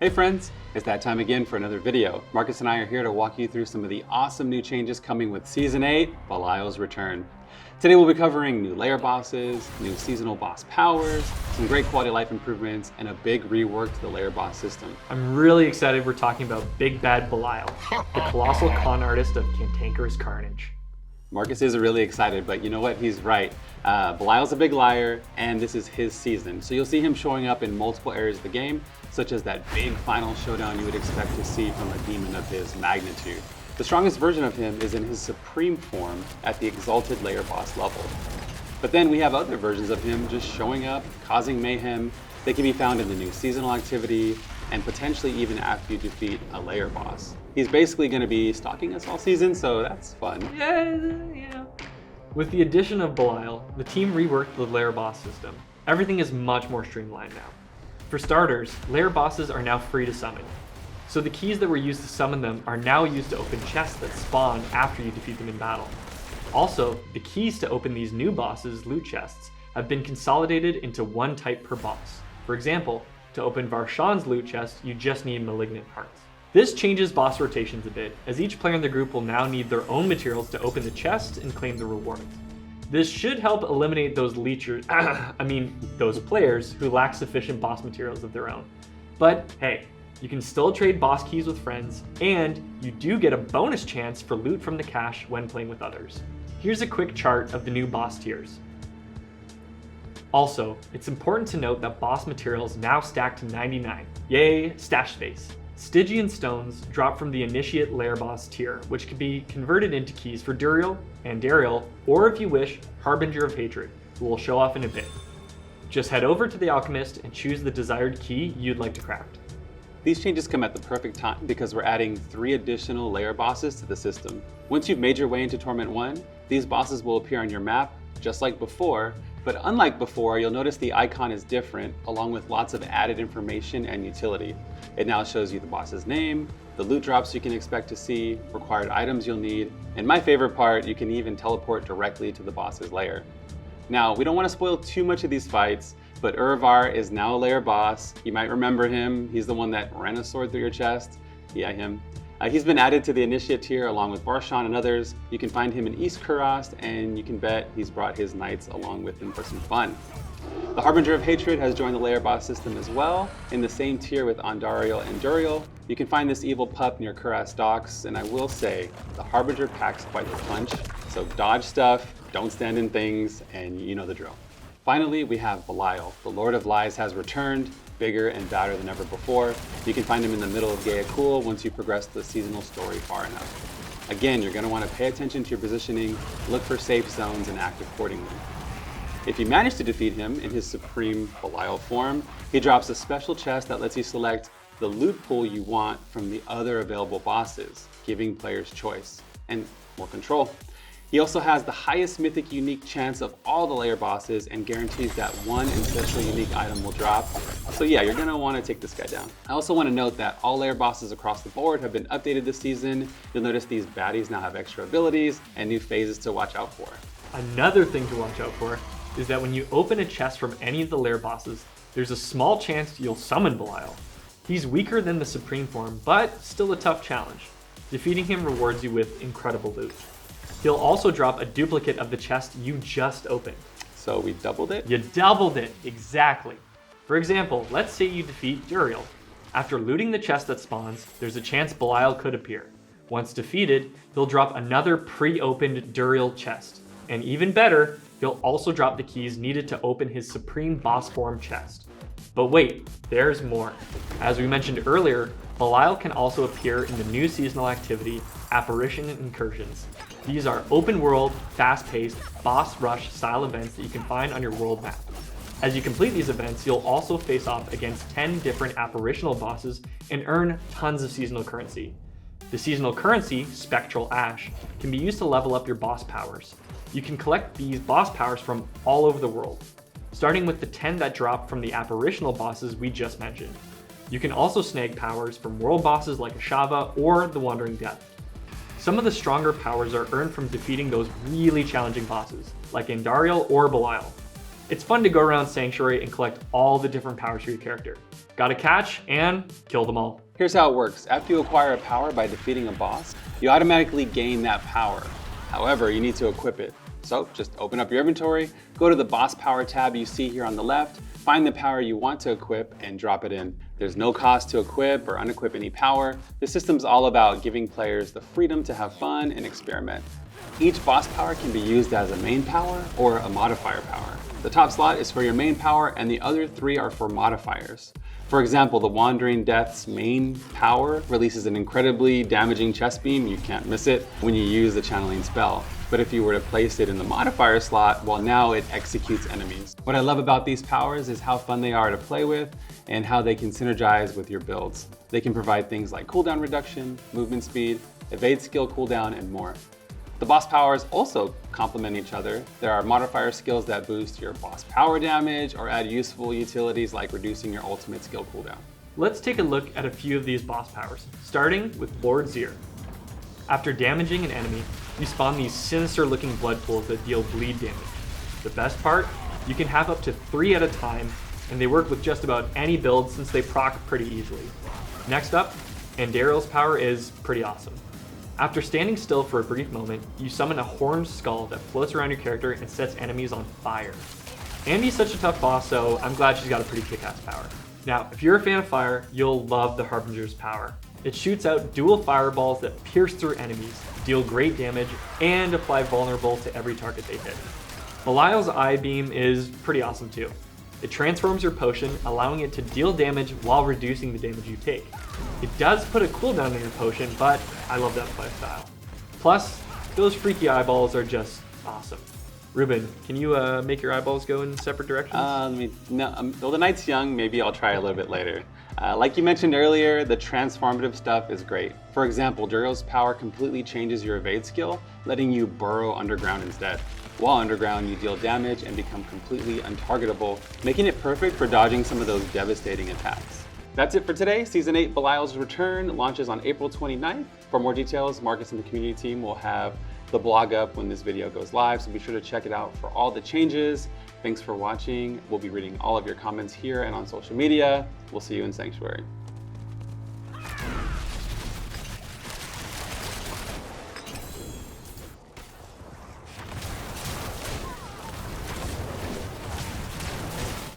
Hey friends, it's that time again for another video. Marcus and I are here to walk you through some of the awesome new changes coming with Season 8, Belials Return. Today we'll be covering new layer bosses, new seasonal boss powers, some great quality of life improvements, and a big rework to the layer boss system. I'm really excited we're talking about Big Bad Belial, the colossal con artist of cantankerous carnage. Marcus is really excited, but you know what? He's right. Belial's a big liar, and this is his season. So you'll see him showing up in multiple areas of the game, such as that big final showdown you would expect to see from a demon of his magnitude. The strongest version of him is in his supreme form at the exalted layer boss level. But then we have other versions of him just showing up, causing mayhem. They can be found in the new seasonal activity, and potentially even after you defeat a layer boss. He's basically going to be stalking us all season, so that's fun. Yeah. With the addition of Belial, the team reworked the layer boss system. Everything is much more streamlined now. For starters, layer bosses are now free to summon. So the keys that were used to summon them are now used to open chests that spawn after you defeat them in battle. Also, the keys to open these new bosses' loot chests have been consolidated into one type per boss. For example, to open Varshan's loot chest, you just need Malignant Hearts. This changes boss rotations a bit, as each player in the group will now need their own materials to open the chest and claim the rewards. This should help eliminate those those players who lack sufficient boss materials of their own. But hey, you can still trade boss keys with friends, and you do get a bonus chance for loot from the cache when playing with others. Here's a quick chart of the new boss tiers. Also, it's important to note that boss materials now stack to 99. Yay, stash space. Stygian stones drop from the Initiate Layer Boss tier, which can be converted into keys for Duriel and Dariel, or if you wish, Harbinger of Hatred, who we'll show off in a bit. Just head over to the Alchemist and choose the desired key you'd like to craft. These changes come at the perfect time because we're adding 3 additional layer bosses to the system. Once you've made your way into Torment 1, these bosses will appear on your map just like before, but unlike before, you'll notice the icon is different, along with lots of added information and utility. It now shows you the boss's name, the loot drops you can expect to see, required items you'll need, and my favorite part, you can even teleport directly to the boss's lair. Now, we don't want to spoil too much of these fights, but Urvar is now a layer boss. You might remember him. He's the one that ran a sword through your chest. Yeah, him. He's been added to the Initiate tier along with Varshan and others. You can find him in East Kurast, and you can bet he's brought his knights along with him for some fun. The Harbinger of Hatred has joined the layer boss system as well, in the same tier with Andariel and Duriel. You can find this evil pup near Kurast docks, and I will say, the Harbinger packs quite the punch, so dodge stuff, don't stand in things, and you know the drill. Finally, we have Belial. The Lord of Lies has returned, bigger and badder than ever before. You can find him in the middle of Gaeakul once you progress the seasonal story far enough. Again, you're going to want to pay attention to your positioning, look for safe zones, and act accordingly. If you manage to defeat him in his supreme Belial form, he drops a special chest that lets you select the loot pool you want from the other available bosses, giving players choice and more control. He also has the highest mythic unique chance of all the layer bosses and guarantees that one ancestral unique item will drop. So yeah, you're gonna wanna take this guy down. I also wanna note that all layer bosses across the board have been updated this season. You'll notice these baddies now have extra abilities and new phases to watch out for. Another thing to watch out for is that when you open a chest from any of the layer bosses, there's a small chance you'll summon Belial. He's weaker than the Supreme form, but still a tough challenge. Defeating him rewards you with incredible loot. He'll also drop a duplicate of the chest you just opened. So we doubled it? You doubled it, exactly. For example, let's say you defeat Duriel. After looting the chest that spawns, there's a chance Belial could appear. Once defeated, he'll drop another pre-opened Duriel chest. And even better, he'll also drop the keys needed to open his Supreme Boss Form chest. But wait, there's more. As we mentioned earlier, Belial can also appear in the new seasonal activity, Apparition Incursions. These are open world, fast-paced, boss rush style events that you can find on your world map. As you complete these events, you'll also face off against 10 different apparitional bosses and earn tons of seasonal currency. The seasonal currency, Spectral Ash, can be used to level up your boss powers. You can collect these boss powers from all over the world, starting with the 10 that drop from the apparitional bosses we just mentioned. You can also snag powers from world bosses like Ashava or the Wandering Depth. Some of the stronger powers are earned from defeating those really challenging bosses, like Andariel or Belial. It's fun to go around Sanctuary and collect all the different powers for your character. Gotta catch and kill them all. Here's how it works. After you acquire a power by defeating a boss, you automatically gain that power. However, you need to equip it. So just open up your inventory, go to the boss power tab you see here on the left, find the power you want to equip and drop it in. There's no cost to equip or unequip any power. The system's all about giving players the freedom to have fun and experiment. Each boss power can be used as a main power or a modifier power. The top slot is for your main power and the other 3 are for modifiers. For example, the Wandering Death's main power releases an incredibly damaging chest beam, you can't miss it, when you use the channeling spell. But if you were to place it in the modifier slot, well, now it executes enemies. What I love about these powers is how fun they are to play with and how they can synergize with your builds. They can provide things like cooldown reduction, movement speed, evade skill cooldown, and more. The boss powers also complement each other. There are modifier skills that boost your boss power damage or add useful utilities like reducing your ultimate skill cooldown. Let's take a look at a few of these boss powers, starting with Lord Zir. After damaging an enemy, you spawn these sinister looking blood pools that deal bleed damage. The best part, you can have up to 3 at a time, and they work with just about any build since they proc pretty easily. Next up, Andaril's power is pretty awesome. After standing still for a brief moment, you summon a horned skull that floats around your character and sets enemies on fire. Andy's such a tough boss, so I'm glad she's got a pretty kick-ass power. Now, if you're a fan of fire, you'll love the Harbinger's power. It shoots out dual fireballs that pierce through enemies, deal great damage, and apply vulnerable to every target they hit. Belial's eye beam is pretty awesome too. It transforms your potion, allowing it to deal damage while reducing the damage you take. It does put a cooldown on your potion, but I love that playstyle. Plus, those freaky eyeballs are just awesome. Ruben, can you make your eyeballs go in separate directions? Well, the night's young, maybe I'll try a little bit later. Like you mentioned earlier, the transformative stuff is great. For example, Duriel's power completely changes your evade skill, letting you burrow underground instead. While underground, you deal damage and become completely untargetable, making it perfect for dodging some of those devastating attacks. That's it for today. Season 8 Belial's Return launches on April 29th. For more details, Marcus and the community team will have the blog up when this video goes live, so be sure to check it out for all the changes. Thanks for watching. We'll be reading all of your comments here and on social media. We'll see you in Sanctuary.